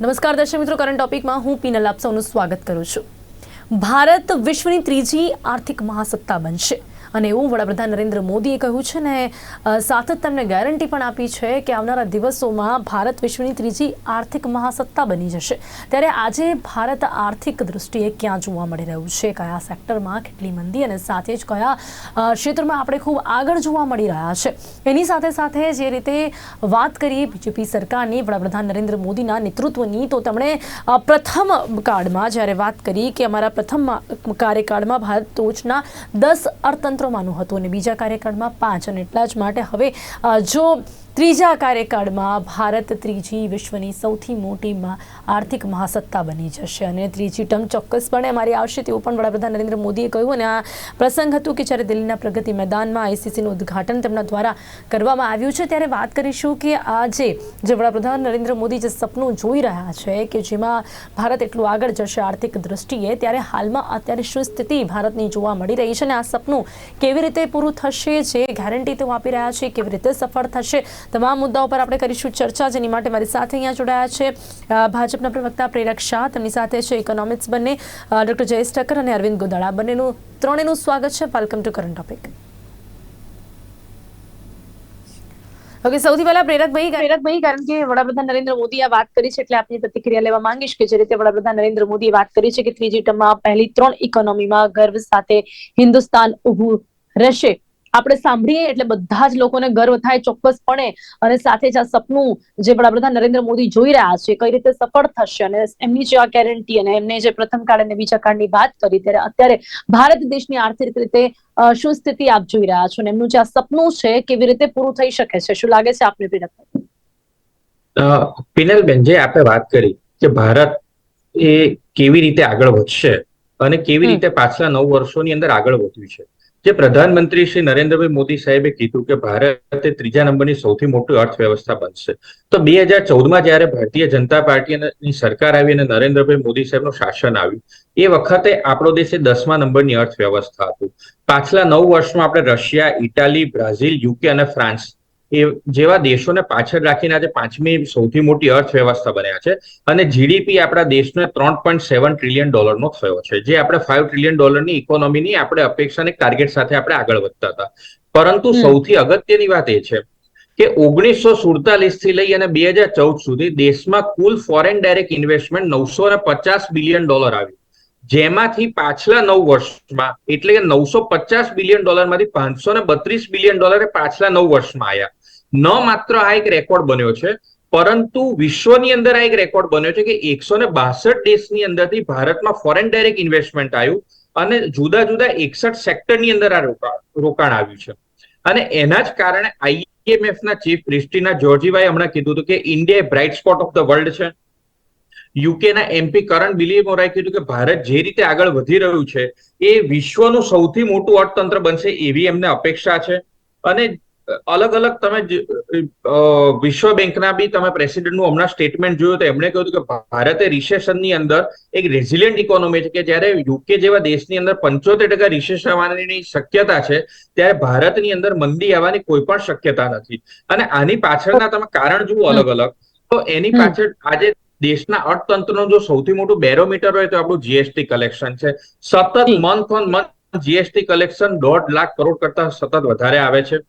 નમસ્કાર દર્શક મિત્રો, કરંટ ટોપિકમાં હું પીનલ આપ સૌનું સ્વાગત કરું છું। ભારત વિશ્વની ત્રીજી આર્થિક મહાસત્તા બનશે અને એવું વડાપ્રધાન નરેન્દ્ર મોદીએ કહ્યું છે ને સાથે જ તેમણે ગેરંટી પણ આપી છે કે આવનારા દિવસોમાં ભારત વિશ્વની ત્રીજી આર્થિક મહાસત્તા બની જશે। ત્યારે આજે ભારત આર્થિક દૃષ્ટિએ ક્યાં જોવા મળી રહ્યું છે, કયા સેક્ટરમાં કેટલી મંદી અને સાથે જ કયા ક્ષેત્રમાં આપણે ખૂબ આગળ જોવા મળી રહ્યા છે, એની સાથે સાથે જે રીતે વાત કરીએ બીજેપી સરકારની વડાપ્રધાન નરેન્દ્ર મોદીના નેતૃત્વની, તો તેમણે પ્રથમ કાળમાં જ્યારે વાત કરી કે અમારા પ્રથમ કાર્યકાળમાં ભારત ટોચના 10 અર્થતંત્ર હતું અને બીજા કાર્યકાળમાં 5 અને એટલા જ માટે હવે જો ત્રીજા કાર્યકાળમાં ભારત ત્રીજી વિશ્વની સૌથી મોટી આર્થિક મહાસત્તા બની જશે અને ત્રીજી ટર્મ ચોક્કસપણે અમારી આવશે તેવું પણ વડાપ્રધાન નરેન્દ્ર મોદીએ કહ્યું। અને આ પ્રસંગ હતું કે જ્યારે દિલ્હીના પ્રગતિ મેદાનમાં આઈસીસીનું ઉદ્ઘાટન તેમના દ્વારા કરવામાં આવ્યું છે। ત્યારે વાત કરીશું કે આજે જે વડાપ્રધાન નરેન્દ્ર મોદી જે સપનું જોઈ રહ્યા છે કે જેમાં ભારત એટલું આગળ જશે આર્થિક દ્રષ્ટિએ, ત્યારે હાલમાં અત્યારે શું સ્થિતિ ભારતની જોવા મળી રહી છે અને આ સપનું કેવી રીતે પૂરું થશે, જે ગેરંટી તેઓ આપી રહ્યા છે કેવી રીતે સફળ થશે, તમામ મુદ્દાઓ પર આપણે કરીશું ચર્ચા। જેની માટે મારી સાથે અહીંયા જોડાયા છે ભાજપના પ્રવક્તા પ્રેરક શાહ, તેમની સાથે છે ઇકોનોમિક્સ બંને ડોક્ટર જયેશ ઠક્કર અને અરવિંદ ગોદાડા, ત્રણેયનું સ્વાગત છે। Welcome to current topic. Okay, સૌથી પહેલા પ્રેરકભાઈ, કારણ કે વડાપ્રધાન નરેન્દ્ર મોદીએ આ વાત કરી છે એટલે આપની પ્રતિક્રિયા લેવા માંગીશ કે જે રીતે વડાપ્રધાન નરેન્દ્ર મોદીએ વાત કરી છે કે ત્રીજી ટર્મમાં પહેલી 3 ઇકોનોમીમાં ગર્વ સાથે હિન્દુસ્તાન ઊભું રહેશે। આપણે સાંભળીએ એટલે બધા જ લોકોને ગર્વ થાય ચોક્કસપણે, અને સાથે જ આ સપનું જે વડાપ્રધાન નરેન્દ્ર મોદી જોઈ રહ્યા છે કઈ રીતે સફળ થશે અને એમની જે આ ગેરંટી અને એમને જે પ્રથમ કાળ અને બીજા કાળની વાત કરી, ત્યારે અત્યારે ભારત દેશની આર્થિક રીતે શું સ્થિતિ આપ જોઈ રહ્યા છો અને એમનું જે આ સપનું છે કેવી રીતે પૂરું થઈ શકે છે, શું લાગે છે આપને પીનલભાઈ? પિનલબેન, જે આપણે વાત કરી કે ભારત એ કેવી રીતે આગળ વધશે અને કેવી રીતે પાછલા 9 વર્ષોની અંદર આગળ વધ્યું છે, જે પ્રધાનમંત્રી શ્રી નરેન્દ્રભાઈ મોદી સાહેબે કીધું કે ભારત એ ત્રીજા નંબરની સૌથી મોટી અર્થવ્યવસ્થા બનશે, તો 2014માં જયારે ભારતીય જનતા પાર્ટીની સરકાર આવી અને નરેન્દ્રભાઈ મોદી સાહેબનું શાસન આવ્યું, એ વખતે આપણો દેશ 10મા નંબરની અર્થવ્યવસ્થા હતું। પાછલા 9 વર્ષમાં આપણે રશિયા, ઇટાલી, બ્રાઝિલ, યુકે અને ફ્રાન્સ એ જેવા દેશોને પાછળ રાખીને આજે 5મી સૌથી મોટી અર્થવ્યવસ્થા બન્યા છે અને જીડીપી આપણા દેશનો $3.7 ટ્રિલિયન થયો છે, જે આપણે $5 ટ્રિલિયન ઇકોનોમીની આપણે અપેક્ષાની ટાર્ગેટ સાથે આપણે આગળ વધતા હતા। પરંતુ સૌથી અગત્યની વાત એ છે કે 1947 થી લઈ અને 2014 સુધી દેશમાં કુલ ફોરેન ડાયરેક્ટ ઇન્વેસ્ટમેન્ટ $950 બિલિયન આવ્યું, જેમાંથી પાછલા 9 વર્ષમાં એટલે કે $950 બિલિયન માંથી $532 બિલિયન પાછલા 9 વર્ષમાં આવ્યા। ન માત્ર આ એક રેકોર્ડ બન્યો છે, પરંતુ વિશ્વની અંદર આ એક રેકોર્ડ બન્યો છે કે 162 દેશની અંદરથી ભારતમાં ફોરેન ડાયરેક્ટ ઇન્વેસ્ટમેન્ટ આવ્યું અને જુદા જુદા 61 સેક્ટરની અંદર આ રોકાણ આવ્યું છે। અને એના જ કારણે IMF ના ચીફ ક્રિસ્ટીના જોર્જીવાએ હમણાં કીધું હતું કે India bright spot of the world છે। યુકે ના MP કરણ બિલિમોરાએ કીધું કે ભારત જે રીતે આગળ વધી રહ્યું છે એ વિશ્વનું સૌથી મોટું અર્થતંત્ર બનશે એવી એમને અપેક્ષા છે। અને અલગ અલગ તમે વિશ્વ બેંકના બી તમે પ્રેસિડેન્ટનું હમણાં સ્ટેટમેન્ટ જોયું તો એમણે કહ્યું કે ભારતે રિસેશનની અંદર એક રેઝિલિયન્ટ ઇકોનોમી છે, કે જ્યારે યુકે જેવા દેશની અંદર 75% રિસેશન આવવાની શક્યતા છે, ત્યારે ભારતની અંદર મંદી આવવાની કોઈ પણ શક્યતા નથી। અને આની પાછળના તમે કારણ જુઓ અલગ અલગ, તો એની પાછળ આજે દેશના અર્થતંત્રનું જો સૌથી મોટું બેરોમીટર હોય તો આપણું જીએસટી કલેક્શન છે। સતત month on month GST collection 1.5 lakh crore કરતા સતત વધારે આવે છે।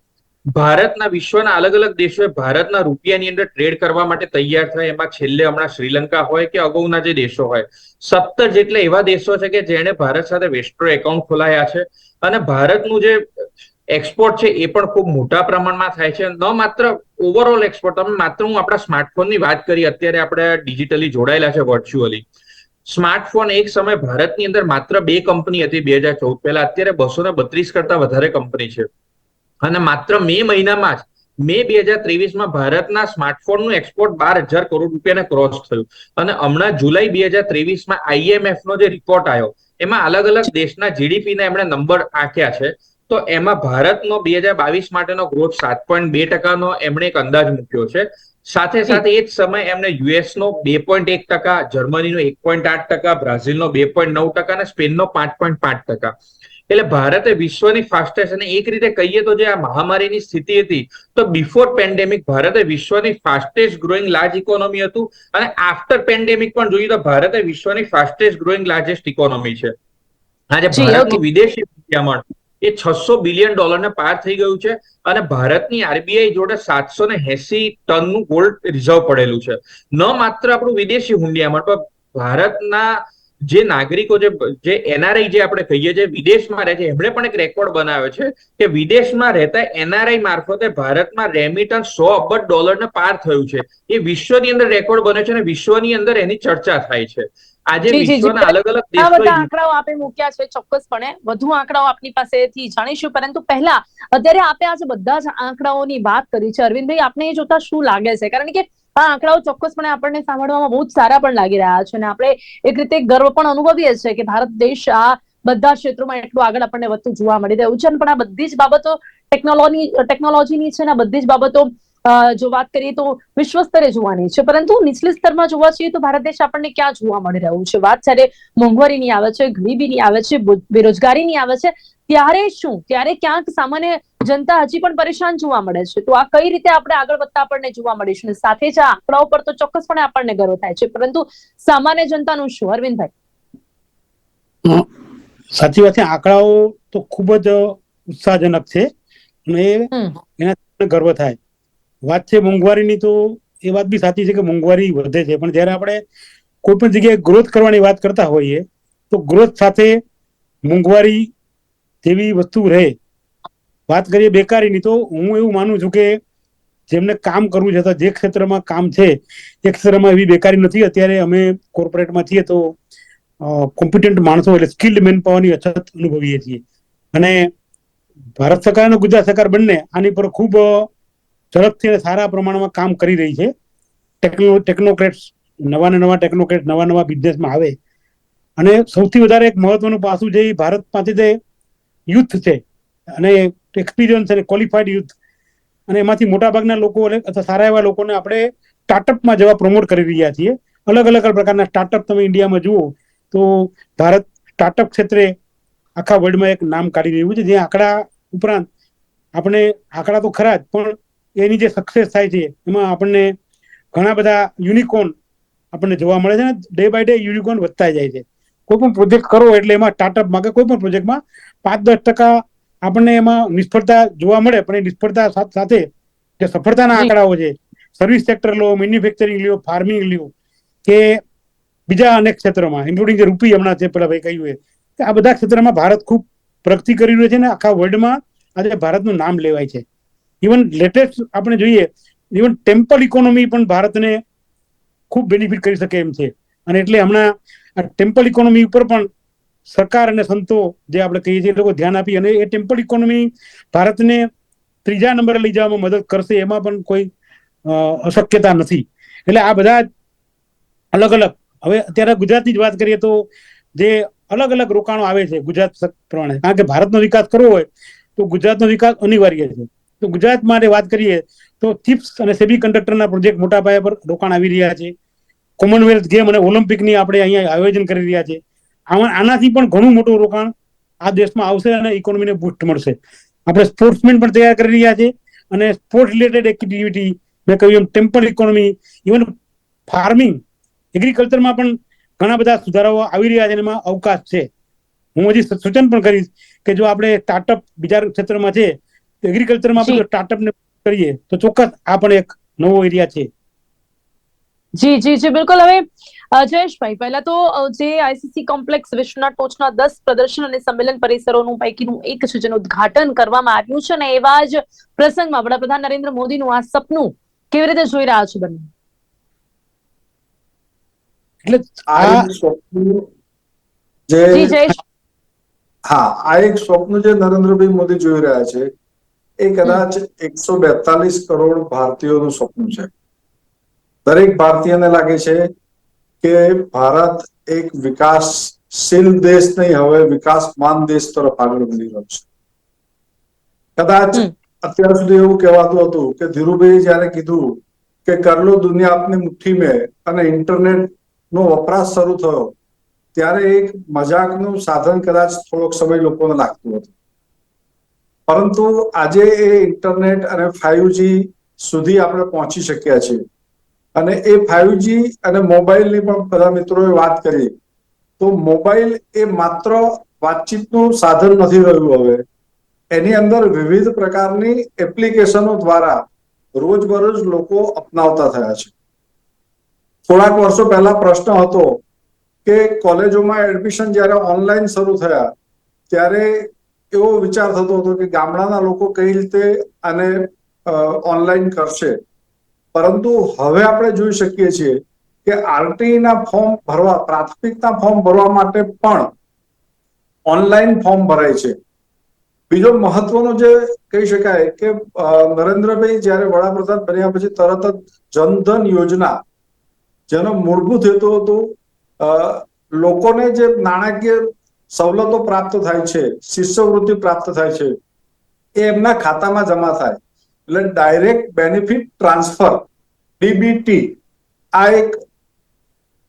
ભારતના વિશ્વના અલગ અલગ દેશોએ ભારતના રૂપિયાની અંદર ટ્રેડ કરવા માટે તૈયાર થાય, એમાં છેલ્લે હમણાં શ્રીલંકા હોય કે અગાઉના જે દેશો હોય, 17 જેટલા એવા દેશો છે કે જેણે ભારત સાથે વેસ્ટ્રો એકાઉન્ટ ખોલાયા છે। અને ભારતનું જે એક્સપોર્ટ છે એ પણ ખૂબ મોટા પ્રમાણમાં થાય છે। ન માત્ર ઓવરઓલ એક્સપોર્ટ, તમે માત્ર હું આપણા સ્માર્ટફોનની વાત કરી, અત્યારે આપણે ડિજિટલી જોડાયેલા છે વર્ચ્યુઅલી। સ્માર્ટફોન એક સમય ભારતની અંદર માત્ર 2 કંપની હતી 2014 પહેલા, અત્યારે 232 કરતા વધારે કંપની છે। અને માત્ર મે મહિનામાં જ મે 2023માં ભારતના સ્માર્ટફોનનું એક્સપોર્ટ 12,000 કરોડ રૂપિયાને ક્રોસ થયું। અને હમણાં જુલાઈ 2023માં IMF નો જે રિપોર્ટ આવ્યો એમાં અલગ અલગ દેશના જીડીપીના એમણે નંબર આંક્યા છે, તો એમાં ભારતનો 2022 માટેનો ગ્રોથ 7.2%નો એમણે એક અંદાજ મૂક્યો છે। સાથે સાથે એ જ સમય એમને યુએસનો 2.1%, જર્મનીનો 1.8%, બ્રાઝિલનો 2.9% અને સ્પેનનો 5.5%। એટલે ભારતે વિશ્વની ફાસ્ટેસ્ટ, અને એક રીતે કહીએ તો જે આ મહામારીની સ્થિતિ હતી, તો બિફોર પેન્ડેમિક ભારતે વિશ્વની ફાસ્ટેસ્ટ ગ્રોઈંગ લાર્જ ઇકોનોમી હતું, અને આફ્ટર પેન્ડેમિક પણ જોઈએ તો ભારતે વિશ્વની ફાસ્ટેસ્ટ ગ્રોઈંગ લાર્જેસ્ટ ઇકોનોમી છે. આજે જી, ઓકે. ભારતનું વિદેશી મૂડીકરણ એ $600 બિલિયન પાર થઈ ગયું છે, અને ભારતની આરબીઆઈ જોડે 780 ટનનું ગોલ્ડ રિઝર્વ પડેલું છે. ન માત્ર આપણું વિદેશી હુંડિયામણ, પણ ભારતના જે નાગરિકો, જે એનઆરઆઈ જે આપણે કહીએ છીએ, વિદેશમાં રહે છે, એમણે પણ એક રેકોર્ડ બનાવ્યો છે કે વિદેશમાં રહેતા એનઆરઆઈ મારફતે ભારતમાં રેમિટન્સ $100 અબજ પાર થયું છે. એ વિશ્વની અંદર રેકોર્ડ બને છે, અને વિશ્વની અંદર એની ચર્ચા થાય છે. આજે જી, જી, જી. વિશ્વના અલગ અલગ આ દેશો બધા આંકડાઓ આપે મૂક્યા છે, ચોક્કસપણે વધુ આંકડાઓ આપની પાસેથી જાણીશું, પરંતુ પહેલા અત્યારે આપે આજે બધા જ આંકડાઓની વાત કરી છે. અરવિંદભાઈ, આપને એ જોતા શું લાગે છે? કારણ કે આ આંકડાઓ ચોક્કસપણે આપણને સાંભળવામાં બહુ જ સારા પણ લાગી રહ્યા છે, અને આપણે એક રીતે ગર્વ પણ અનુભવીએ છીએ કે ભારત દેશ આ બધા ક્ષેત્રોમાં એટલું આગળ આપણને વધતું જોવા મળી રહ્યું છે. પણ આ બધી જ બાબતો ટેકનોલોજીની છે, ને આ બધી જ બાબતો જો વાત કરીએ તો વિશ્વ સ્તરે જોવાની છે, પરંતુ નીચલી સ્તરમાં જોવા જઈએ તો ભારત દેશ આપણને ક્યાં જોવા મળી રહ્યું છે? વાત જ્યારે મોંઘવારીની આવે છે, ગરીબીની આવે છે, બેરોજગારીની આવે છે, ત્યારે શું? ત્યારે ક્યાંક સામાન્ય જનતા હજી પણ પરેશાન જોવા મળે છે. તો આ કઈ રીતે આપણે આગળ વધતા આપણને જોવા મળીશું? સાથે જ આ આંકડાઓ પર તો ચોક્કસપણે આપણને ગર્વ થાય છે, પરંતુ સામાન્ય જનતાનું શું, અરવિંદભાઈ? સાચી વાત છે. આંકડાઓ તો ખૂબ જ ઉત્સાહજનક છે, અને એના ગર્વ થાય. વાત છે મોંઘવારીની, તો એ વાત બી સાચી છે કે મોંઘવારી વધે છે, પણ જયારે આપણે કોઈ પણ જગ્યાએ ગ્રોથ કરવાની વાત કરતા હોઈએ તો ગ્રોથ સાથે મોંઘવારી જેવી વસ્તુ રહે. વાત કરીએ બેકારીની, તો હું એવું માનું છું કે જેમને કામ કરવું છે, અથવા જે ક્ષેત્રમાં કામ છે એ ક્ષેત્રમાં એવી બેકારી નથી. અત્યારે અમે કોર્પોરેટમાં છીએ તો કોમ્પિટન્ટ માણસો, એટલે સ્કિલ્ડ મેન પાવરની અછત અનુભવીએ છીએ, અને ભારત સરકાર અને ગુજરાત સરકાર બંને આની પર ખૂબ ઝડપથી અને સારા પ્રમાણમાં કામ કરી રહી છે. ટેકનોક્રેટ્સ, નવા ટેકનોક્રેટ નવા બિઝનેસમાં આવે, અને સૌથી વધારે એક મહત્વનું પાસું છે, ભારત પાસે જે યુથ છે, અને એક્સપિરિયન્સ અને ક્વોલિફાઈડ યુથ, અને એમાંથી મોટા ભાગના લોકો, અથવા સારા એવા લોકોને આપણે સ્ટાર્ટઅપમાં જવા પ્રમોટ કરી રહ્યા છીએ. અલગ અલગ પ્રકારના સ્ટાર્ટઅપ તમે ઇન્ડિયામાં જુઓ તો ભારત સ્ટાર્ટઅપ ક્ષેત્રે આખા વર્લ્ડમાં એક નામ કાઢી રહ્યું છે. જે આંકડા ઉપરાંત આપણે, આંકડા તો ખરા જ, પણ એની જે સક્સેસ થાય છે એમાં આપણને ઘણા બધા યુનિકોર્ન આપણને જોવા મળે છે, ને ડે બાય ડે યુનિકોર્ન વધતા જાય છે. કોઈ પણ પ્રોજેક્ટ કરો એટલે એમાં સ્ટાર્ટઅપમાં કે કોઈ પણ પ્રોજેક્ટમાં 5-10% આપણને એમાં નિષ્ફળતા જોવા મળે, પણ એ નિષ્ફળતા સાથે જે સફળતાના આંકડાઓ છે, સર્વિસ સેક્ટર લો, મેન્યુફેક્ચરિંગ લ્યો, ફાર્મિંગ લ્યો, કે બીજા અનેક ક્ષેત્રોમાં, ઇન્ક્લુડિંગ જે રૂપી હમણાં છે પેલા ભાઈ કહ્યું કે આ બધા ક્ષેત્રમાં ભારત ખૂબ પ્રગતિ કરી રહ્યું છે, ને આખા વર્લ્ડમાં આજે ભારતનું નામ લેવાય છે. ઇવન લેટેસ્ટ આપણે જોઈએ, ઇવન ટેમ્પલ ઇકોનોમી પણ ભારતને ખૂબ બેનિફિટ કરી શકે એમ છે. અને એટલે હમણાં આ ટેમ્પલ ઇકોનોમી ઉપર પણ સરકાર અને સંતો, જે આપણે કહીએ છીએ, એ લોકો ધ્યાન આપી, અને એ ટેમ્પલ ઇકોનોમી ભારતને 3જા નંબરે લઈ જવામાં મદદ કરશે, એમાં પણ કોઈ અશક્યતા નથી. એટલે આ બધા અલગ અલગ, હવે અત્યારે ગુજરાતની જ વાત કરીએ તો જે અલગ અલગ રોકાણો આવે છે ગુજરાત પ્રમાણે, કારણ કે ભારતનો વિકાસ કરવો હોય તો ગુજરાતનો વિકાસ અનિવાર્ય છે. તો ગુજરાત માટે વાત કરીએ તો ચિપ્સ અને સેમી કંડક્ટરના પ્રોજેક્ટ મોટા પાયા પર રોકાણ આવી રહ્યા છે. કોમનવેલ્થ ગેમ અને ઓલિમ્પિકની આપણે અહીંયા આયોજન કરી રહ્યા છે. આનાથી પણ ઘણું મોટું રોકાણ આ દેશમાં આવશે, અને ઇકોનોમીને બૂસ્ટ મળશે. આપણે સ્પોર્ટ્સમેન પણ તૈયાર કરી રહ્યા છે, અને સ્પોર્ટ્સ રિલેટેડ એક્ટિવિટી, મેં કહ્યું એમ ટેમ્પલ ઇકોનોમી, ઇવન ફાર્મિંગ, એગ્રીકલ્ચરમાં પણ ઘણા બધા સુધારાઓ આવી રહ્યા છે, એમાં અવકાશ છે. હું હજી સૂચન પણ કરીશ કે જો આપણે સ્ટાર્ટઅપ બીજા ક્ષેત્રમાં છે, તો એગ્રીકલ્ચરમાં આપણે સ્ટાર્ટઅપને કરીએ તો ચોક્કસ આ પણ એક નવો એરિયા છે. જી, જી, જી, બિલકુલ. હવે જયેશભાઈ, પહેલા તો જે આઈસીસી કોમ્પ્લેક્સ વિશ્વના ટોચના 10 પ્રદર્શન અને સંમેલન પરિસરોનું પૈકીનું એક છે, જેનું ઉદ્ઘાટન કરવામાં આવ્યું છે, અને એવા જ પ્રસંગમાં વડાપ્રધાન નરેન્દ્ર મોદીનું આ સપનું કેવી રીતે જોઈ રહ્યા છો બંને? એટલે આ એક સ્વપ્ન આ એક સ્વપ્ન જે નરેન્દ્રભાઈ મોદી જોઈ રહ્યા છે, એ કદાચ 142 કરોડ ભારતીયોનું સ્વપ્ન છે. દરેક ભારતીયને લાગે છે કે ભારત એક વિકાસશીલ દેશ નહીં, હવે વિકાસમાન દેશ તરફ આગળ વધી રહ્યો છે. કદાચ અત્યાર સુધી એવું કહેવાતું હતું કે ધીરુભાઈ જયારે કીધું કે કર લો દુનિયા આપની મુઠ્ઠી મેં, અને ઇન્ટરનેટ નો વપરાશ શરૂ થયો, ત્યારે એક મજાકનું સાધન કદાચ થોડોક સમય લોકોને લાગતું હતું, પરંતુ આજે એ ઇન્ટરનેટ અને 5G સુધી આપણે પહોંચી શક્યા છીએ. અને એ 5G અને મોબાઈલની પણ બધા મિત્રોએ વાત કરી, તો મોબાઈલ એ માત્ર વાતચીતનું સાધન નથી રહ્યું. હવે એની અંદર વિવિધ પ્રકારની એપ્લિકેશનો દ્વારા રોજબરોજ લોકો અપનાવતા થયા છે. થોડાક વર્ષો પહેલા પ્રશ્ન હતો કે કોલેજોમાં એડમિશન જ્યારે ઓનલાઈન શરૂ થયા ત્યારે એવો વિચાર થતો હતો કે ગામડાના લોકો કઈ રીતે આને ઓનલાઈન કરશે, પરંતુ હવે આપણે જોઈ શકીએ છીએ કે આરટી ના ફોર્મ ભરવા, પ્રાથમિકના ફોર્મ ભરવા માટે પણ ઓનલાઈન ફોર્મ ભરાય છે. બીજો મહત્વનો જે કહી શકાય કે નરેન્દ્રભાઈ જ્યારે વડાપ્રધાન બન્યા પછી તરત જ જનધન યોજના, જેનો મૂળભૂત હેતુ હતો લોકોને જે નાણાકીય સવલતો પ્રાપ્ત થાય છે, શિષ્યવૃત્તિ પ્રાપ્ત થાય છે, એ એમના ખાતામાં જમા થાય, એટલે ડાયરેક્ટ બેનિફિટ ટ્રાન્સફર ડીબીટી. આ એક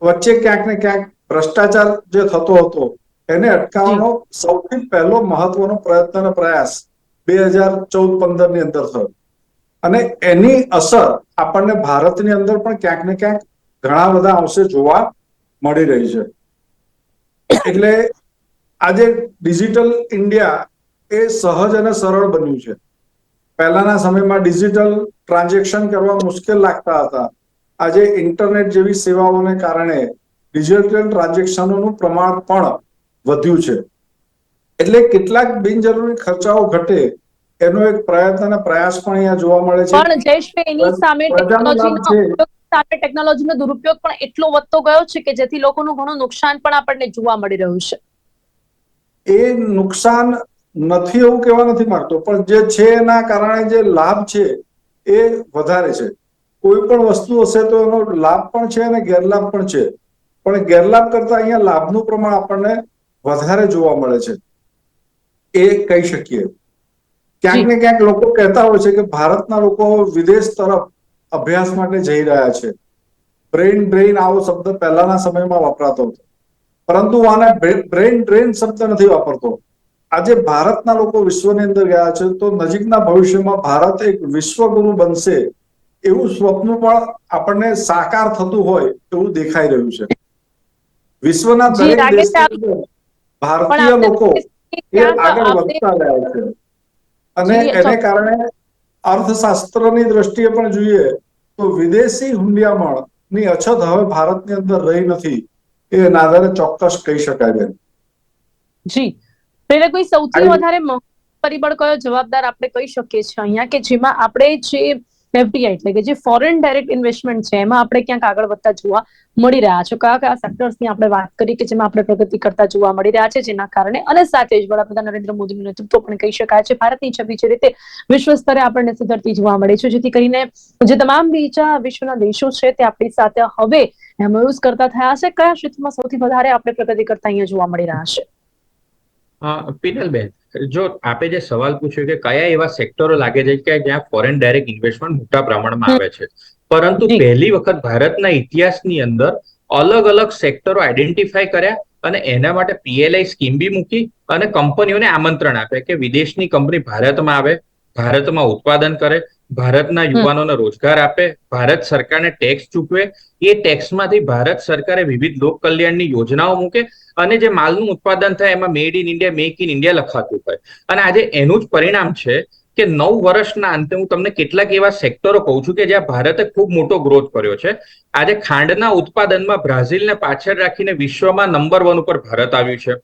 વચ્ચે ક્યાંક ને ક્યાંક ભ્રષ્ટાચાર જે થતો હતો એને અટકાવવાનો સૌથી પહેલો મહત્વનો પ્રયત્ન અને પ્રયાસ 2014-15 ની અંદર થયો. અને એની અસર આપણને ભારતની અંદર પણ ક્યાંક ને ક્યાંક ઘણા બધા અંશે જોવા મળી રહી છે. એટલે આજે ડિજિટલ ઇન્ડિયા એ સહજ અને સરળ બન્યું છે. પહેલાના સમયમાં ડિજિટલ ટ્રાન્ઝેક્શન કરવા મુશ્કેલ લાગતા હતા. આજે ઇન્ટરનેટ જેવી સેવાઓને કારણે ડિજિટલ ટ્રાન્ઝેક્શનોનું પ્રમાણ પણ વધ્યું છે. એટલે કેટલાક બિનજરૂરી ખર્ચાઓ ઘટે એનો એક પ્રયત્ન અને પ્રયાસ પણ અહીંયા જોવા મળે છે. પણ જયેશભાઈ, એની સામે ટેકનોલોજીનો દુરુપયોગ પણ એટલો વધતો ગયો છે કે જેથી લોકોનું ઘણું નુકસાન પણ આપણને જોવા મળી રહ્યું છે. એ નુકસાન નથી એવું કહેવા નથી માંગતો, પણ જે છે એના કારણે જે લાભ છે એ વધારે છે. કોઈ પણ વસ્તુ હશે તો એનો લાભ પણ છે અને ગેરલાભ પણ છે, પણ ગેરલાભ કરતા અહીંયા લાભનું પ્રમાણ આપણને વધારે જોવા મળે છે, એ કહી શકીએ. ક્યાંક ને ક્યાંક લોકો કહેતા હોય છે કે ભારતના લોકો વિદેશ તરફ અભ્યાસ માટે જઈ રહ્યા છે. બ્રેઇન ડ્રેઇન આવો શબ્દ પહેલાના સમયમાં વપરાતો હતો, પરંતુ આને બ્રેઇન ડ્રેઇન શબ્દ નથી વાપરતો. આજે ભારતના લોકો વિશ્વની અંદર ગયા છે, તો નજીકના ભવિષ્યમાં ભારત એક વિશ્વગુરુ બનશે એવું સ્વપ્ન પણ આપણને સાકાર થતું હોય એવું દેખાઈ રહ્યું છે. વિશ્વના દરેક દેશની ભારતીય લોકો એ આગળ વધતા રહ્યા છે, અને એને કારણે અર્થશાસ્ત્રની દ્રષ્ટિએ પણ જોઈએ તો વિદેશી હુંડિયામણની અછત હવે ભારતની અંદર રહી નથી, એ નાદારે ચોક્કસ કહી શકાય બેન. જી, એટલે કોઈ સૌથી વધારે પરિબળ કયો જવાબદાર આપણે કહી શકીએ છીએ અહીંયા કે જેમાં આપણે જે એફડીઆઈ એટલે કે જે ફોરેન ડાયરેક્ટ ઇન્વેસ્ટમેન્ટ છે એમાં આપણે ક્યાંક આગળ વધતા જોવા મળી રહ્યા છે? કયા કયા સેક્ટર્સની આપણે વાત કરી કે જેમાં આપણે પ્રગતિ કરતા જોવા મળી રહ્યા છે, જેના કારણે અને સાથે જ વડાપ્રધાન નરેન્દ્ર મોદીનું નેતૃત્વ પણ કહી શકાય છે, ભારતની છબી જે રીતે વિશ્વ સ્તરે આપણને સુધરતી જોવા મળે છે, જેથી કરીને જે તમામ બીજા વિશ્વના દેશો છે તે આપણી સાથે હવે એમઓયુઝ કરતા થયા છે. કયા ક્ષેત્રમાં સૌથી વધારે આપણે પ્રગતિ કરતા અહીંયા જોવા મળી રહ્યા છે? પિનલબેન, જો આપે જે સવાલ પૂછ્યો કે કયા એવા સેક્ટરો લાગે છે કે જ્યાં ફોરેન ડાયરેક્ટ ઇન્વેસ્ટમેન્ટ મોટા પ્રમાણમાં આવે છે, પરંતુ પહેલી વખત ભારતના ઇતિહાસની અંદર અલગ અલગ સેક્ટરો આઈડેન્ટિફાય કર્યા અને એના માટે પીએલઆઈ સ્કીમ બી મૂકી અને કંપનીઓને આમંત્રણ આપે કે વિદેશની કંપની ભારતમાં આવે, ભારતમાં ઉત્પાદન કરે, ભારતના યુવાનોને રોજગાર આપે, ભારત સરકારને ટેક્સ ચૂકવે, એ ટેક્સમાંથી ભારત સરકારે વિવિધ લોક કલ્યાણની યોજનાઓ મૂકે અને જે માલનું ઉત્પાદન થાય એમાં made in India, make in India લખાતું હોય. અને આજે એનું જ પરિણામ છે કે 9 વર્ષના અંતે હું તમને કેટલાક એવા સેક્ટરો કહું છું કે જ્યાં ભારતે ખૂબ મોટો ગ્રોથ કર્યો છે. આજે ખાંડના ઉત્પાદનમાં બ્રાઝિલને પાછળ રાખીને વિશ્વમાં નંબર 1 ઉપર ભારત આવ્યું છે.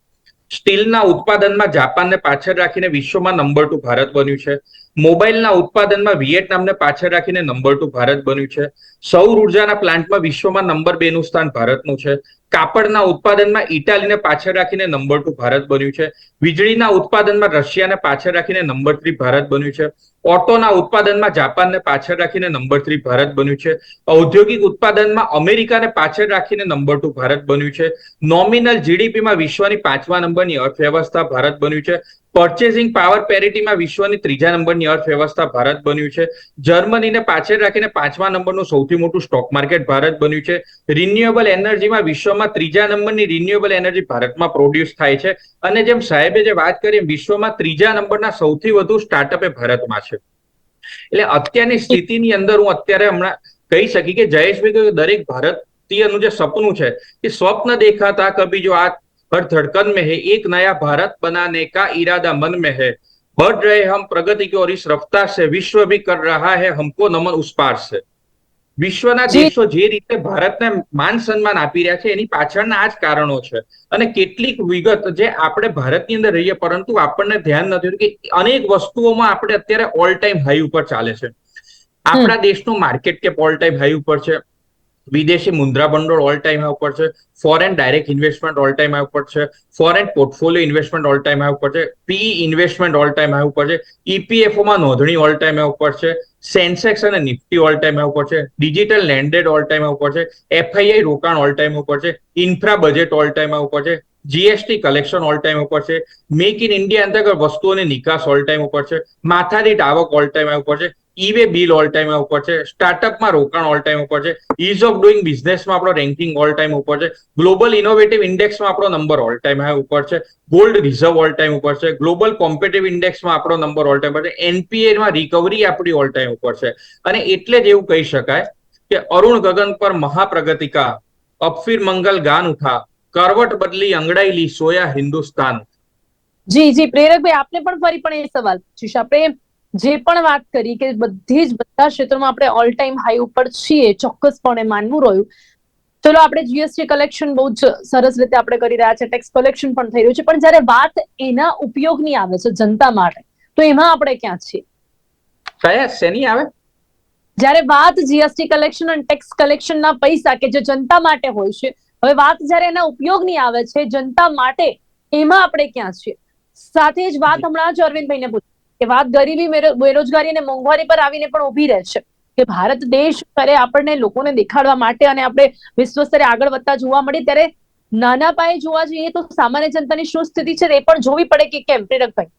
સ્ટીલના ઉત્પાદનમાં જાપાનને પાછળ રાખીને વિશ્વમાં નંબર 2 ભારત બન્યું છે. મોબાઈલના ઉત્પાદનમાં વિયેટનામને પાછળ રાખીને નંબર 2 ભારત બન્યું છે. સૌર ઉર્જાના પ્લાન્ટમાં વિશ્વમાં નંબર 2 નું સ્થાન ભારતનું છે. કાપડના ઉત્પાદનમાં ઇટાલીને પાછળ રાખીને નંબર 2 ભારત બન્યું છે. વીજળીના ઉત્પાદનમાં રશિયાને પાછળ રાખીને નંબર 3 ભારત બન્યું છે. ઓટોના ઉત્પાદનમાં જાપાનને પાછળ રાખીને નંબર 3 ભારત બન્યું છે. ઔદ્યોગિક ઉત્પાદનમાં અમેરિકાને પાછળ રાખીને નંબર 2 ભારત બન્યું છે. નોમિનલ જીડીપીમાં વિશ્વની 5મા નંબરની અર્થવ્યવસ્થા ભારત બન્યું છે. પર્ચેસિંગ પાવર પેરિટીમાં વિશ્વની 3જા નંબરની અર્થવ્યવસ્થા ભારત બન્યું છે. જર્મનીને પાછળ રાખીને 5મા નંબરનું સૌથી મોટું સ્ટોક માર્કેટ ભારત બન્યું છે. રિન્યુએબલ એનર્જીમાં વિશ્વમાં વિશ્વમાં 3જા નંબરની રિન્યુએબલ એનર્જી ભારતમાં પ્રોડ્યુસ થાય છે. અને જેમ સાહેબે જે વાત કરી, વિશ્વમાં 3જા નંબરના સૌથી વધુ સ્ટાર્ટઅપ એ ભારતમાં છે. એટલે અત્યારની સ્થિતિની અંદર હું અત્યારે હમણાં કહી શકી કે જયેશભાઈ કહ્યું દરેક ભારતીયનું જે સપનું છે એ સ્વપ્ન દેખાતા કભી જો આ હર ધડકન में है एक नया भारत बनाने का इरादा मन में है बढ़ रहे हम प्रगति की ओर इस रफ्तार से विश्व भी कर रहा है हमको नमन उस पार से. વિશ્વના દેશો જે રીતે ભારતને માન સન્માન આપી રહ્યા છે એની પાછળના આ જ કારણો છે. અને કેટલીક વિગત જે આપણે ભારતની અંદર રહીએ પરંતુ આપણને ધ્યાન નથી કે અનેક વસ્તુઓમાં આપણે અત્યારે ઓલ ટાઈમ હાઈ ઉપર ચાલે છે. આપણા દેશનું market cap all time high ઉપર છે, વિદેશી મુદ્રા ભંડોળ ઓલ ટાઈમ હાઈ ઉપર છે, foreign direct investment all time high ઉપર છે, foreign portfolio investment all time high ઉપર છે, PE investment all time high ઉપર છે, ઈપીએફઓ માં નોંધણી ઓલ ટાઈમ હાઈ ઉપર છે, સેન્સેક્સ અને નિફ્ટી ઓલ ટાઈમ હાઈ ઉપર છે, digital landed all time high ઉપર છે, એફઆઈઆઈ રોકાણ ઓલ ટાઈમ ઉપર છે, infra budget all time high ઉપર છે, જીએસટી કલેક્શન ઓલ ટાઈમ ઉપર છે, મેક ઇન ઇન્ડિયા અંતર્ગત વસ્તુઓની નિકાસ ઓલ ટાઈમ ઉપર છે, માથાદીઠ આવક ઓલ ટાઈમ હાઈ ઉપર છે, ઈ-વે બિલ ઓલ ટાઈમ ઉપર છે, સ્ટાર્ટઅપમાં રોકાણ ઓલ ટાઈમ ઉપર છે, ઇઝ ઓફ ડુઈંગ બિઝનેસમાં આપણો રેન્કિંગ ઓલ ટાઈમ ઉપર છે, ગ્લોબલ ઇનોવેટિવ ઇન્ડેક્સમાં આપણો નંબર ઓલ ટાઈમ હાઈ ઉપર છે, ગોલ્ડ રિઝર્વ ઓલ ટાઈમ ઉપર છે, ગ્લોબલ કોમ્પિટિટિવ ઇન્ડેક્સમાં આપણો નંબર ઓલ ટાઈમ ઉપર છે, એનપીએ માં રિકવરી આપણી ઓલ ટાઈમ ઉપર છે. અને એટલે જ એવું કહી શકાય કે અરુણ ગગન પર મહાપ્રગતિ કા અબ ફિર મંગલ ગાન ઉઠા કરવટ બદલી અંગડાઈ લી સોયા હિન્દુસ્તાન. જી જી પ્રેરકભાઈ, આપને પણ ફરી પણ એ સવાલ પૂછીશ. આપણે જે પણ વાત કરી કે બધા ક્ષેત્રોમાં આપણે ઓલ ટાઈમ હાઈ ઉપર છીએ, ચોક્કસપણે માનવું રહ્યું. ચલો, આપણે જીએસટી કલેક્શન બહુ જ સરસ રીતે આપણે કરી રહ્યા છે, ટેક્સ કલેક્શન પણ થઈ રહ્યું છે, પણ જયારે વાત એના ઉપયોગની આવે છે જનતા માટે, તો એમાં આપણે ક્યાં છીએ? કયા શેની આવે? જયારે વાત જીએસટી કલેક્શન અને ટેક્સ કલેક્શનના પૈસા કે જે જનતા માટે હોય છે, હવે વાત જયારે એના ઉપયોગની આવે છે જનતા માટે, એમાં આપણે ક્યાં છીએ? સાથે જ વાત હમણાં જ અરવિંદભાઈને પૂછી કે વાત ગરીબી, બેરોજગારી અને મોંઘવારી પર આવીને પણ ઉભી રહે છે કે ભારત દેશ ત્યારે આપણને લોકોને દેખાડવા માટે અને આપણે વિશ્વ સ્તરે આગળ વધતા જોવા મળી, ત્યારે નાના પાયે જોવા જઈએ તો સામાન્ય જનતાની શું સ્થિતિ છે એ પણ જોવી પડે કે કેમ, પ્રેરકભાઈ?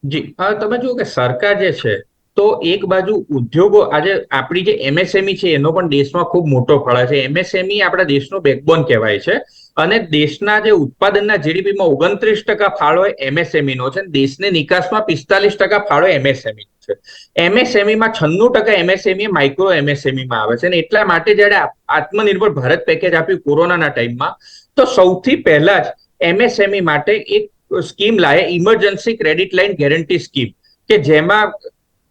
જી, તમે જુઓ કે સરકાર જે છે તો એક બાજુ ઉદ્યોગો, આજે આપણી જે એમએસએમઈ છે એનો પણ દેશમાં ખૂબ મોટો ફાળો છે. એમએસએમઈ આપણા દેશનો બેકબોન કહેવાય છે અને દેશના જે ઉત્પાદનના જીડીપીમાં 29% ફાળો એમએસએમઈ નો છે, દેશની નિકાસમાં 45% ફાળો એમએસએમઈ છે. એમએસએમઈમાં 96% એમએસએમઈ માઇક્રો એમએસએમઈમાં આવે છે. અને એટલા માટે જયારે આત્મનિર્ભર ભારત પેકેજ આપ્યું કોરોનાના ટાઈમમાં, તો સૌથી પહેલા જ એમએસએમઈ માટે એક સ્કીમ લાવે, emergency credit line guarantee scheme, કે જેમાં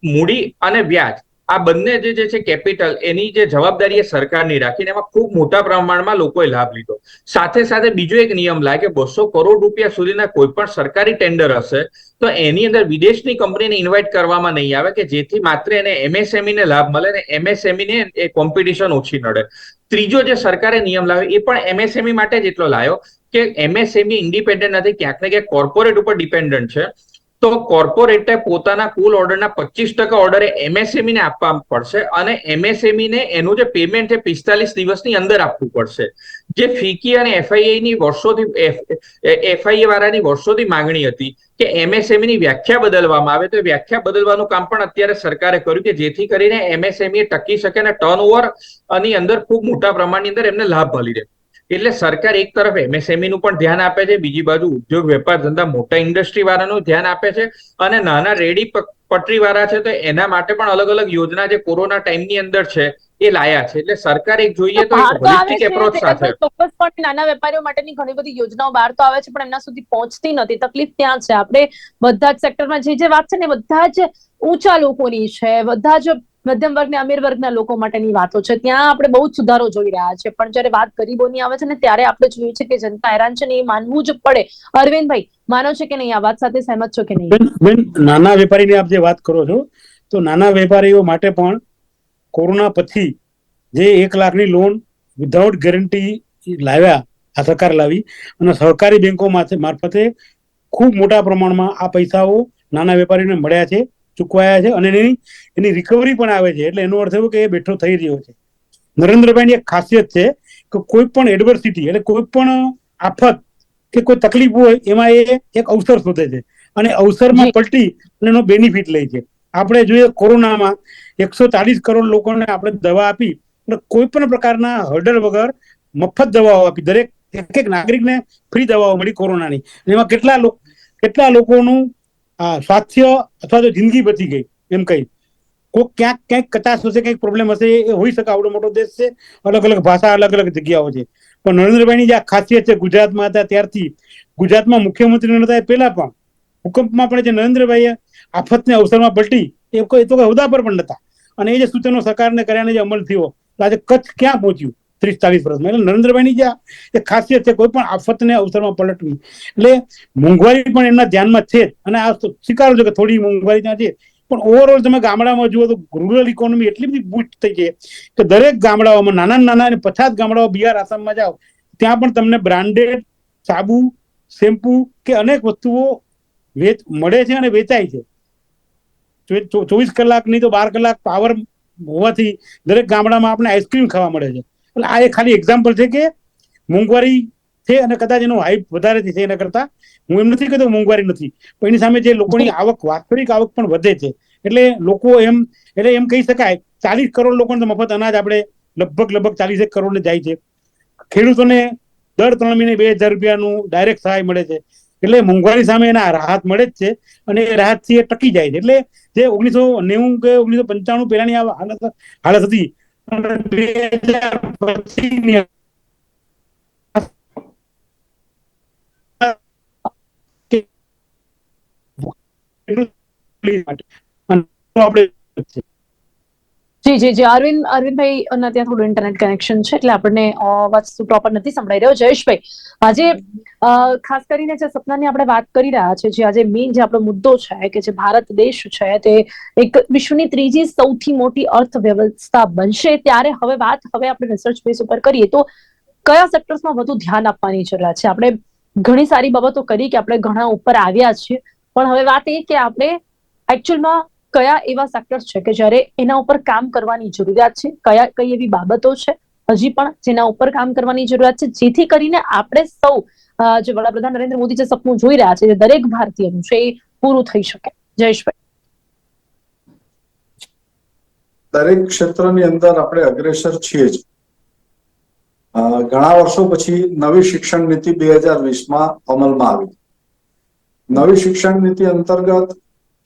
મૂડી અને વ્યાજ આ બંને જે છે કેપિટલ, એની જે જવાબદારી એ સરકારની રાખીને એમાં ખૂબ મોટા પ્રમાણમાં લોકોએ લાભ લીધો. સાથે સાથે બીજો એક નિયમ લાગે કે 200 કરોડ રૂપિયા સુધીના કોઈ પણ સરકારી ટેન્ડર હશે તો એની અંદર વિદેશની કંપનીને ઇન્વાઇટ કરવામાં નહીં આવે, કે જેથી માત્ર એને એમએસએમઈ ને લાભ મળે ને એમએસએમઈ ને એ કોમ્પિટિશન ઓછી નડે. ત્રીજો જે સરકારે નિયમ લાવ્યો એ પણ એમએસએમઈ માટે જ એટલો લાવ્યો કે એમએસએમઈ ઇન્ડિપેન્ડન્ટ નથી, ક્યાંક ને ક્યાંક કોર્પોરેટ ઉપર ડિપેન્ડન્ટ છે. તો કોર્પોરેટે પોતાના કુલ ઓર્ડરના 25% ઓર્ડર એમએસએમઈ ને આપવા પડશે અને એમએસએમઈ ને એનું જે પેમેન્ટ છે 45 દિવસની અંદર આપવું પડશે. જે ફિકી અને એફઆઈઆઈ ની એફઆઈએ વાળાની વર્ષોથી માંગણી હતી કે એમએસએમઈ ની વ્યાખ્યા બદલવામાં આવે, તો વ્યાખ્યા બદલવાનું કામ પણ અત્યારે સરકારે કર્યું કે જેથી કરીને એમએસએમઈ ટકી શકે અને ટર્નઓવર ની અંદર ખૂબ મોટા પ્રમાણની અંદર એમને લાભ મળી રહે. એટલે સરકાર એક તરફ એમએસએમઈ નું પણ ધ્યાન આપે છે, બીજી બાજુ ઉદ્યોગ વેપાર ધંધા મોટા ઇન્ડસ્ટ્રી વાળાનું ધ્યાન આપે છે અને નાના રેડી પટરી વાળા છે તો એના માટે પણ અલગ અલગ યોજના જે કોરોના ટાઈમની અંદર છે એ લાયા છે. એટલે સરકાર એક જોઈએ તો હોલિસ્ટિક એપ્રોચ સાથે ચોક્કસપણે નાના વેપારીઓ માટેની ઘણી બધી યોજનાઓ બહાર તો આવે છે પણ એમના સુધી પહોંચતી નથી. તકલીફ ત્યાં છે. આપણે બધા જ સેક્ટરમાં જે વાત છે ને બધા જ ઊંચા લોકોની છે, બધા જ મધ્યમ વર્ગ ને અમીર વર્ગના લોકો માટેની વાતો છે, ત્યાં આપણે બહુ જ સુધારો જોઈ રહ્યા છે. પણ જયારે વાત ગરીબોની આવે છે ને ત્યારે આપણે જોઈએ છે કે જનતા હેરાન છે ને એ માનવું જ પડે. અરવિંદભાઈ, માનો છે કે નહીં? આ વાત સાથે સહેમત છો કે નહીં? બેન, નાના વેપારીની આપ જે વાત કરો છો તો નાના વેપારીઓ માટે પણ કોરોના પછી જે 1 લાખની લોન વિધાઉટ ગેરંટી લાવ્યા, આ સરકાર લાવી અને સહકારી બેંકો મારફતે ખૂબ મોટા પ્રમાણમાં આ પૈસાઓ નાના વેપારીને મળ્યા છે, ચૂકવાયા છે અને એની રિકવરી પણ આવે છે. એટલે એનો અર્થ એવો કે એ બેઠો થઈ રહ્યો છે. નરેન્દ્રભાઈની એક ખાસિયત છે કે કોઈ પણ એડવર્સિટી એટલે કોઈ પણ આફત કે કોઈ તકલીફ હોય એમાં એ એક અવસર શોધે છે અને અવસરમાં પલટી અને એનો બેનિફિટ લે છે. આપણે જોઈએ કોરોનામાં 140 કરોડ લોકોને આપણે દવા આપી, કોઈ પણ પ્રકારના હર્ડલ વગર મફત દવાઓ આપી, દરેક એક નાગરિકને ફ્રી દવાઓ મળી કોરોનાની. એમાં કેટલા લોકોનું સ્વાસ્થ્ય અથવા તો જિંદગી બચી ગઈ એમ કહી. કોઈ ક્યાંક કચાશ હશે, કંઈક પ્રોબ્લેમ હશે, એ હોઈ શકે. આવડો મોટો દેશ છે, અલગ અલગ ભાષા, અલગ અલગ જગ્યાઓ છે. પણ નરેન્દ્રભાઈની જે આ ખાસિયત છે, ગુજરાતમાં હતા ત્યારથી, ગુજરાતમાં મુખ્યમંત્રી નતા પહેલા પણ, ભૂકંપમાં પણ જે નરેન્દ્રભાઈએ આફતને અવસરમાં પલટી, એ કોઈ હોદ્દા પર પણ નતા. અને એ જે સૂચનો સરકારને કર્યાને જે અમલ થયો, આજે કચ્છ ક્યાં પહોંચ્યું 30-40 વર્ષમાં. એટલે નરેન્દ્રભાઈની જે એક ખાસિયત છે, કોઈ પણ આફતને અવસરમાં પલટવી. એટલે મોંઘવારી પણ એમના ધ્યાનમાં છે જ. અને આ સ્વીકારો છો કે થોડી મોંઘવારી ત્યાં છે, પણ ઓવરઓલ તમે ગામડામાં જુઓ તો રૂરલ ઇકોનોમી એટલી બધી બૂસ્ટ થઈ છે કે દરેક ગામડાઓમાં, નાના અને પછાત ગામડાઓ, બિહાર, આસામમાં જાઓ ત્યાં પણ તમને બ્રાન્ડેડ સાબુ, શેમ્પુ કે અનેક વસ્તુઓ મળે છે અને વેચાય છે. 24 કલાકની તો 12 કલાક પાવર હોવાથી દરેક ગામડામાં આપણે આઈસ્ક્રીમ ખાવા મળે છે. એટલે આ એક ખાલી એક્ઝામ્પલ છે કે મોંઘવારી છે, અને કદાચ એનું હાઈપ વધારે છે એના કરતા. હું એમ નથી કહેતો મોંઘવારી નથી, પણ એની સામે જે લોકોની આવક, વાસ્તવિક આવક પણ વધે છે. એટલે લોકો એમ કહી શકાય 40 કરોડ લોકોને મફત અનાજ આપણે લગભગ 41 કરોડ ને જાય છે. ખેડૂતોને દર 3 મહિને 2000 રૂપિયાનું ડાયરેક્ટ સહાય મળે છે. એટલે મોંઘવારી સામે એના રાહત મળે જ છે, અને એ રાહતથી એ ટકી જાય છે. એટલે જે 1990 કે 1995 પહેલાની હાલત હતી, 2000 પછીની જી અરવિંદભાઈ ના ત્યાં થોડું ઇન્ટરનેટ કનેક્શન છે, એટલે આપણને વસ્તુ પ્રોપર નથી સંભળાઈ રહ્યો. જયેશભાઈ, આજે ખાસ કરીને જે સપનાની આપણે વાત કરી રહ્યા છે, જે આજે મેઇન જે આપણો મુદ્દો છે કે જે ભારત દેશ છે તે એક વિશ્વની ત્રીજી સૌથી મોટી અર્થવ્યવસ્થા બનશે, ત્યારે હવે આપણે રિસર્ચ બેઝ ઉપર કરીએ તો કયા સેક્ટર્સમાં વધુ ધ્યાન આપવાની જરૂરિયાત છે? આપણે ઘણી સારી બાબતો કરી કે આપણે ઘણા ઉપર આવ્યા છીએ, પણ હવે વાત એ કે આપણે એકચ્યુઅલમાં કયા એવા સેક્ટર્સ છે કે જ્યારે એના ઉપર કામ કરવાની જરૂરિયાત છે, કઈ એવી બાબતો છે હજી પણ જેના ઉપર કામ કરવાની જરૂરિયાત છે, જેથી કરીને આપણે સૌ જે વડાપ્રધાન નરેન્દ્ર મોદી જે સપનું જોઈ રહ્યા છે, જે દરેક ભારતીયનું છે, એ પૂરું થઈ શકે? જયેશભાઈ. દરેક ક્ષેત્રની અંદર આપણે અગ્રેસર છીએ જ. ઘણા વર્ષો પછી નવી શિક્ષણ નીતિ 2020માં અમલમાં આવી. નવી શિક્ષણ નીતિ અંતર્ગત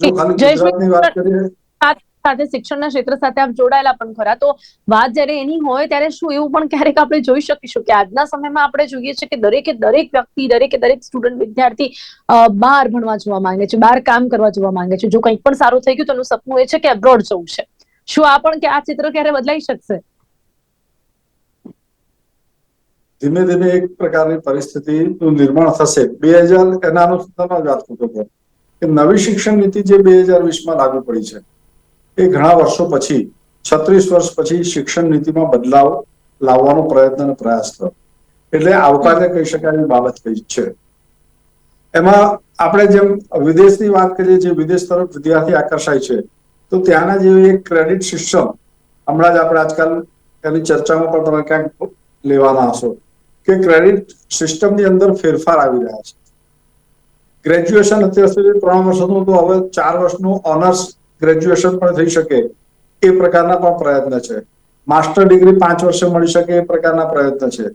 જો ખાલી ગુજરાતની વાત કરીએ, સાથે શિક્ષણના ક્ષેત્ર સાથે આપ જોડાયેલા પણ ખરા, તો વાત જ્યારે એની હોય ત્યારે શું એવું પણ ક્યારેક આપણે જોઈ શકીશું કે આજના સમયમાં આપણે જોઈએ છીએ કે દરેક વ્યક્તિ, દરેક સ્ટુડન્ટ, વિદ્યાર્થી બહાર ભણવા જવા માંગે છે, બહાર કામ કરવા જવા માંગે છે. જો કંઈક પણ સારું થઈ ગયું તો એનું સપનું એ છે કે અબ્રોડ જવું છે. શું આ ચિત્ર ક્યારે બદલાઈ શકશે? ધીમે ધીમે એક પ્રકારની પરિસ્થિતિનું નિર્માણ થશે. 2000 એના અનુસંધાનમાં વાત કરતો હતો કે નવી શિક્ષણ નીતિ જે 2020માં લાગુ પડી છે, એ ઘણા વર્ષો પછી, 36 વર્ષ પછી શિક્ષણ નીતિમાં બદલાવ લાવવાનો પ્રયત્ન અને પ્રયાસ થયો. એટલે આવકાર્ય કહી શકાય એવી બાબત કઈ છે. એમાં આપણે જેમ વિદેશની વાત કરીએ, જે વિદેશ તરફ વિદ્યાર્થી આકર્ષાય છે, તો ત્યાંના જેવી એક ક્રેડિટ સિસ્ટમ, હમણાં જ આપણે આજકાલ એની ચર્ચામાં પણ તમે ક્યાંક લેવાના હશો કે ક્રેડિટ સિસ્ટમની અંદર ફેરફાર આવી રહ્યા છે. ગ્રેજ્યુએશન અત્યાર સુધી 3 વર્ષનું, તો હવે 4 વર્ષનું ઓનર્સ ગ્રેજ્યુએશન પણ થઈ શકે એ પ્રકારના પણ પ્રયત્ન છે. માસ્ટર ડિગ્રી 5 વર્ષે મળી શકે એ પ્રકારના પ્રયત્ન છે.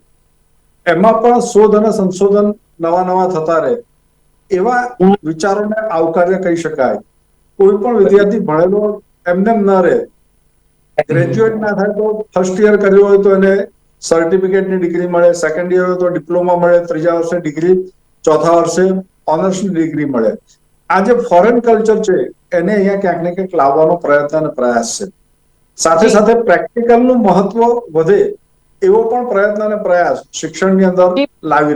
એમાં પણ શોધ અને સંશોધન નવા થતા રહે, એવા વિચારોને આવકાર્ય કહી શકાય. કોઈ પણ વિદ્યાર્થી ભણેલો એમને ન રહે. ગ્રેજ્યુએટ ના થાય તો ફર્સ્ટ યર કર્યું હોય તો એને સર્ટિફિકેટની ડિગ્રી મળે, સેકન્ડ યર હોય તો ડિપ્લોમા મળે, 3જા વર્ષે ડિગ્રી, 4થા વર્ષે ઓનર્સની ડિગ્રી મળે. આ જે ફોરેન કલ્ચર છે એને અહીંયા ક્યાંક ને ક્યાંક લાવવાનો પ્રયત્ન અને પ્રયાસ છે. સાથે સાથે પ્રેક્ટિકલનું મહત્વ વધે એવો પણ પ્રયત્ન અને પ્રયાસ શિક્ષણની અંદર લાવી.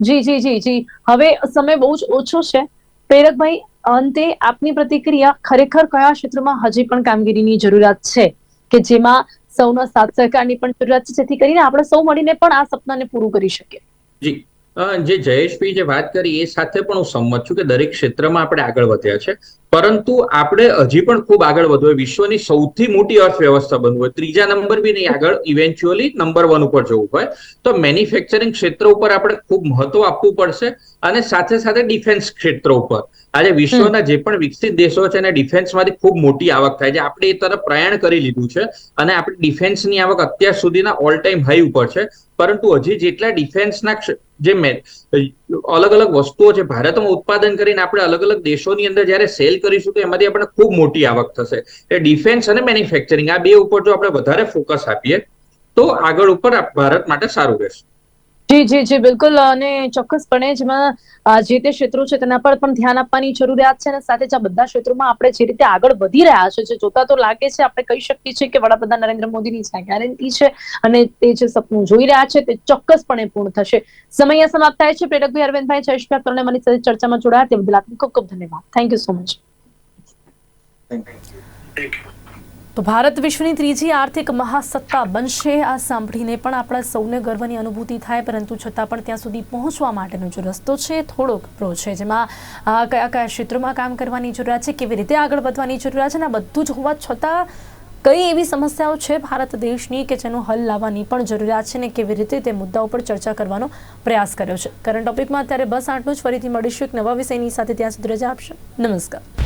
જી. હવે સમય બહુ જ ઓછો છે. પ્રેરકભાઈ, અંતે આપની પ્રતિક્રિયા, ખરેખર કયા ક્ષેત્રમાં હજી પણ કામગીરીની જરૂરિયાત છે કે જેમાં સૌનો સાથ સહકારની પણ જરૂરિયાત છે, જેથી કરીને આપણે સૌ મળીને પણ આ સપનાને પૂરું કરી શકીએ? જી, જે જયેશભાઈ જે વાત કરી એ સાથે પણ હું સંમત છું કે દરેક ક્ષેત્રમાં આપણે આગળ વધ્યા છે, પરંતુ આપણે હજી પણ ખૂબ આગળ વધવું હોય, વિશ્વની સૌથી મોટી અર્થવ્યવસ્થા બનવું હોય, ત્રીજા નંબર બી નહીં આગળ, ઇવેન્ચ્યુઅલી નંબર 1 ઉપર જવું હોય, તો મેન્યુફેક્ચરિંગ ક્ષેત્ર ઉપર આપણે ખૂબ મહત્વ આપવું પડશે, અને સાથે સાથે ડિફેન્સ ક્ષેત્ર ઉપર. આજે વિશ્વના જે પણ વિકસિત દેશો છે એને ડિફેન્સમાંથી ખૂબ મોટી આવક થાય છે. આપણે એ તરફ પ્રયાણ કરી લીધું છે અને આપણી ડિફેન્સની આવક અત્યાર સુધીના ઓલ ટાઈમ હાઈ ઉપર છે. પરંતુ હજી જેટલા ડિફેન્સના જે અલગ અલગ વસ્તુઓ છે ભારતમાં ઉત્પાદન કરીને આપણે અલગ અલગ દેશોની અંદર જ્યારે સેલ કરીશું તો એમાંથી આપણે ખૂબ મોટી આવક થશે. એ ડિફેન્સ અને મેન્યુફેક્ચરિંગ આ બે ઉપર જો આપણે વધારે ફોકસ આપીએ તો આગળ ઉપર ભારત માટે સારું રહેશે. જી જી જી બિલકુલ, અને ચોક્કસપણે જેમાં જે તે ક્ષેત્રો છે તેના પર પણ ધ્યાન આપવાની જરૂરિયાત છે, અને સાથે જ આ બધા ક્ષેત્રોમાં આપણે જે રીતે આગળ વધી રહ્યા છે, જે જોતા તો લાગે છે, આપણે કહી શકીએ છીએ કે વડાપ્રધાન નરેન્દ્ર મોદીની જે ગેરંટી છે અને તે જે સપનું જોઈ રહ્યા છે તે ચોક્કસપણે પૂર્ણ થશે. સમય સમાપ્ત થાય છે. પ્રેરકભાઈ, અરવિંદભાઈ, જયેશભાઈ, તમને મારી સાથે ચર્ચામાં જોડાયા તે બદલ આપનો ખૂબ ખૂબ ધન્યવાદ. Thank you so much. તો ભારત વિશ્વની ત્રીજી આર્થિક મહાસત્તા બનશે, આ સાંભળીને પણ આપણા સૌને ગર્વની અનુભૂતિ થાય, પરંતુ છતાં પણ ત્યાં સુધી પહોંચવા માટેનો જે રસ્તો છે થોડોક અઘરો છે, જેમાં કયા કયા ક્ષેત્રોમાં કામ કરવાની જરૂરિયાત છે, કેવી રીતે આગળ વધવાની જરૂરિયાત છે, અને આ બધું જ હોવા છતાં કઈ એવી સમસ્યાઓ છે ભારત દેશની કે જેનો હલ લાવવાની પણ જરૂરિયાત છે, ને કેવી રીતે તે મુદ્દા ઉપર ચર્ચા કરવાનો પ્રયાસ કર્યો છે. કરંટ ટોપિકમાં અત્યારે બસ આટલું જ. ફરીથી મળીશું એક નવા વિષયની સાથે. ત્યાં સુધી રજા આપશો. નમસ્કાર.